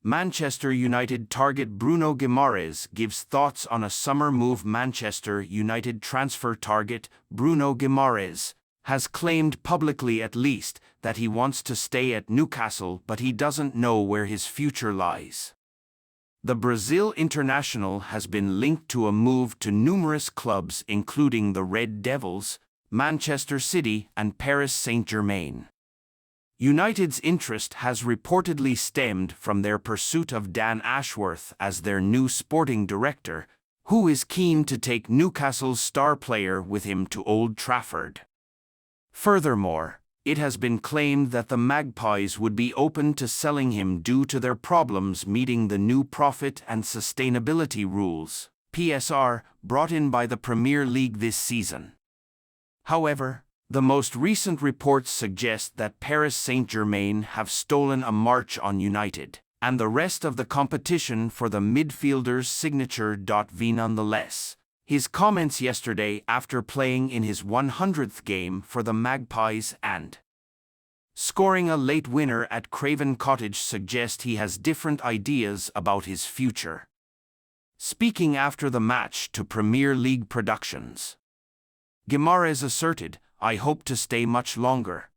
Manchester United target Bruno Guimaraes gives thoughts on a summer move. Manchester United transfer target Bruno Guimaraes has claimed publicly at least that he wants to stay at Newcastle, but he doesn't know where his future lies. The Brazil international has been linked to a move to numerous clubs including the Red Devils, Manchester City and Paris Saint-Germain. United's interest has reportedly stemmed from their pursuit of Dan Ashworth as their new sporting director, who is keen to take Newcastle's star player with him to Old Trafford. Furthermore, it has been claimed that the Magpies would be open to selling him due to their problems meeting the new profit and sustainability rules, PSR, brought in by the Premier League this season. However, the most recent reports suggest that Paris Saint-Germain have stolen a march on United, and the rest of the competition for the midfielder's signature. Nonetheless, his comments yesterday after playing in his 100th game for the Magpies and scoring a late winner at Craven Cottage suggest he has different ideas about his future. Speaking after the match to Premier League Productions, Guimaraes asserted, "I hope to stay much longer.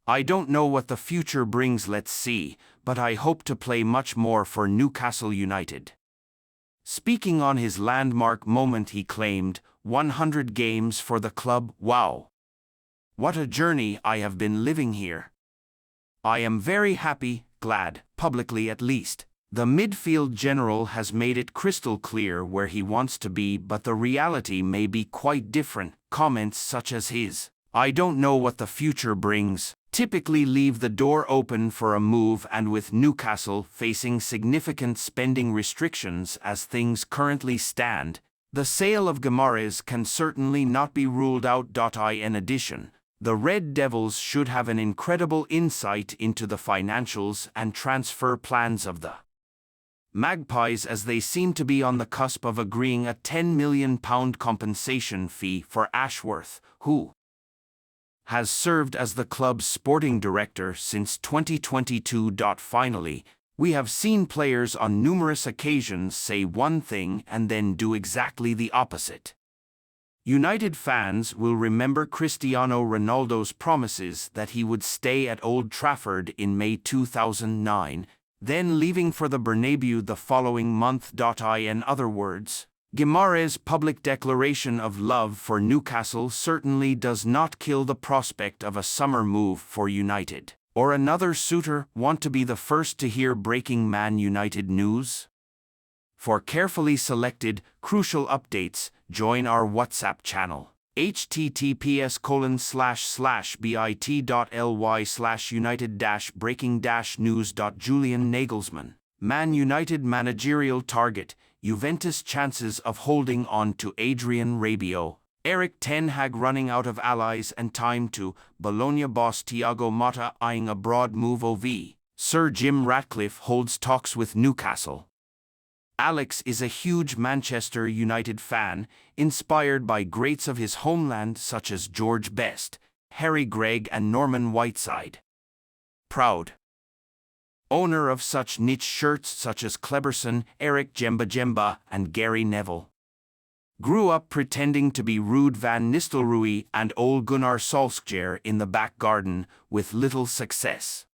I don't know what the future brings, let's see, but I hope to play much more for Newcastle United." Speaking on his landmark moment, he claimed, 100 games for the club, wow. What a journey I have been living here. I am very happy, glad, publicly at least. The midfield general has made it crystal clear where he wants to be, but the reality may be quite different. Comments such as his, "I don't know what the future brings," typically leave the door open for a move, and with Newcastle facing significant spending restrictions as things currently stand, the sale of Guimaraes can certainly not be ruled out. In addition, the Red Devils should have an incredible insight into the financials and transfer plans of the Magpies, as they seem to be on the cusp of agreeing a £10 million compensation fee for Ashworth, who has served as the club's sporting director since 2022. Finally, we have seen players on numerous occasions say one thing and then do exactly the opposite. United fans will remember Cristiano Ronaldo's promises that he would stay at Old Trafford in May 2009, then leaving for the Bernabeu the following month. In other words, Guimaraes' public declaration of love for Newcastle certainly does not kill the prospect of a summer move for United. Or another suitor want to be the first to hear breaking Man United news? For carefully selected, crucial updates, join our WhatsApp channel. https://bit.ly/united-breaking-news. Julian Nagelsmann, Man United managerial target, Juventus chances of holding on to Adrian Rabiot. Erik ten Hag running out of allies and time to Bologna boss Thiago Motta eyeing a broad move. Sir Jim Ratcliffe holds talks with Newcastle. Alex is a huge Manchester United fan, inspired by greats of his homeland such as George Best, Harry Gregg and Norman Whiteside. Proud owner of such niche shirts such as Kleberson, Eric Jemba and Gary Neville. Grew up pretending to be Ruud van Nistelrooy and Ole Gunnar Solskjaer in the back garden, with little success.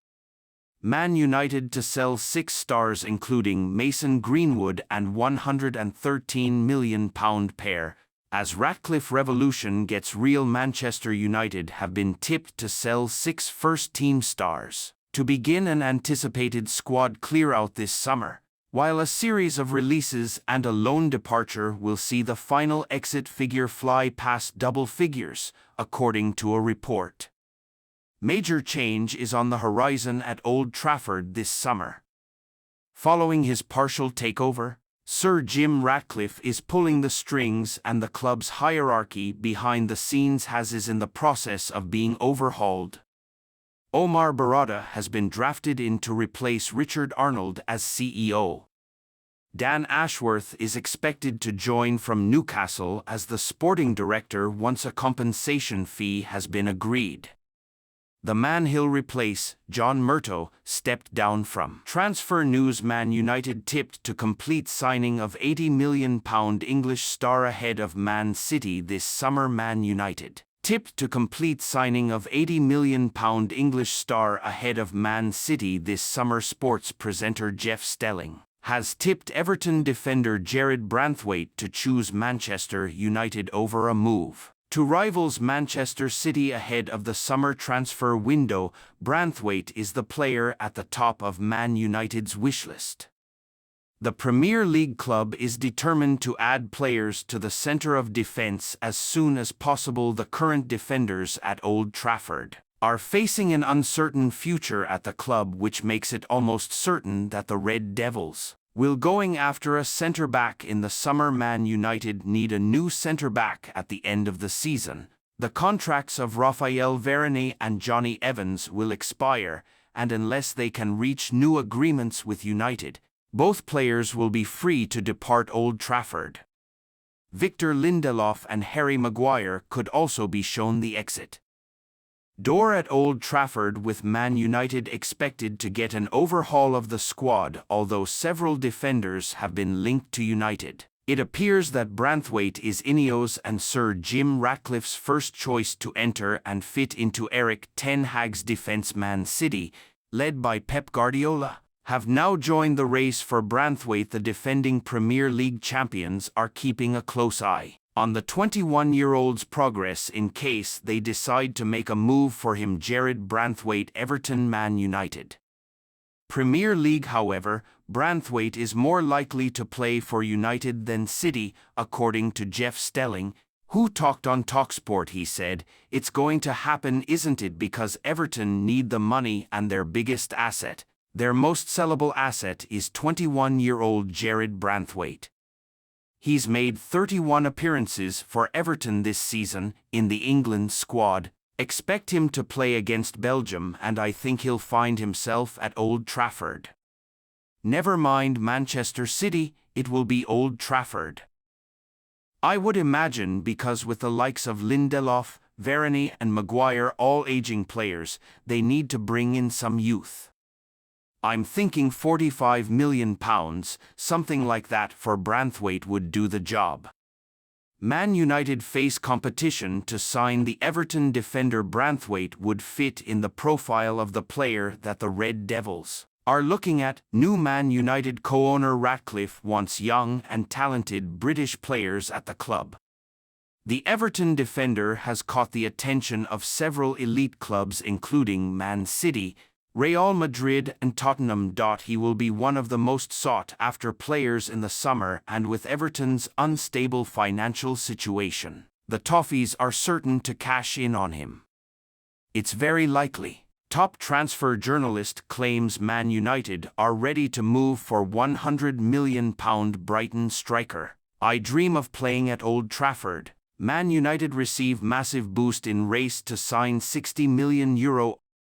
Man United to sell 6 stars including Mason Greenwood and £113 million pair. As Ratcliffe Revolution gets real, Manchester United have been tipped to sell 6 first-team stars to begin an anticipated squad clear-out this summer, while a series of releases and a loan departure will see the final exit figure fly past double figures, according to a report. Major change is on the horizon at Old Trafford this summer. Following his partial takeover, Sir Jim Ratcliffe is pulling the strings, and the club's hierarchy behind the scenes is in the process of being overhauled. Omar Barada has been drafted in to replace Richard Arnold as CEO. Dan Ashworth is expected to join from Newcastle as the sporting director once a compensation fee has been agreed. The man he'll replace, John Murtough, stepped down from. Transfer news: Man United tipped to complete signing of £80 million English star ahead of Man City this summer. Man United tipped to complete signing of £80 million English star ahead of Man City this summer. Sports presenter Jeff Stelling has tipped Everton defender Jared Branthwaite to choose Manchester United over a move to rivals Manchester City ahead of the summer transfer window. Branthwaite is the player at the top of Man United's wishlist. The Premier League club is determined to add players to the centre of defence as soon as possible. The current defenders at Old Trafford are facing an uncertain future at the club, which makes it almost certain that the Red Devils will going after a centre-back in the summer. Man United need a new centre-back at the end of the season. The contracts of Raphael Varane and Johnny Evans will expire, and unless they can reach new agreements with United, both players will be free to depart Old Trafford. Victor Lindelof and Harry Maguire could also be shown the exit door at Old Trafford, with Man United expected to get an overhaul of the squad. Although several defenders have been linked to United, it appears that Branthwaite is Ineos and Sir Jim Ratcliffe's first choice to enter and fit into Erik ten Hag's defence. Man City, led by Pep Guardiola, have now joined the race for Branthwaite. The defending Premier League champions are keeping a close eye on the 21-year-old's progress in case they decide to make a move for him. Jared Branthwaite, Everton. Man United Premier League. However, Branthwaite is more likely to play for United than City, according to Jeff Stelling, who talked on TalkSport. He said, "It's going to happen, isn't it, because Everton need the money and their biggest asset, their most sellable asset, is 21-year-old Jared Branthwaite. He's made 31 appearances for Everton this season in the England squad. Expect him to play against Belgium, and I think he'll find himself at Old Trafford. Never mind Manchester City, it will be Old Trafford, I would imagine, because with the likes of Lindelof, Varane and Maguire all aging players, they need to bring in some youth. I'm thinking £45 million, something like that, for Branthwaite would do the job." Man United face competition to sign the Everton defender. Branthwaite would fit in the profile of the player that the Red Devils are looking at. New Man United co-owner Ratcliffe wants young and talented British players at the club. The Everton defender has caught the attention of several elite clubs including Man City, Real Madrid and Tottenham. He will be one of the most sought-after players in the summer, and with Everton's unstable financial situation, the Toffees are certain to cash in on him. It's very likely. Top transfer journalist claims Man United are ready to move for £100 million Brighton striker. "I dream of playing at Old Trafford." Man United receive massive boost in race to sign €60 million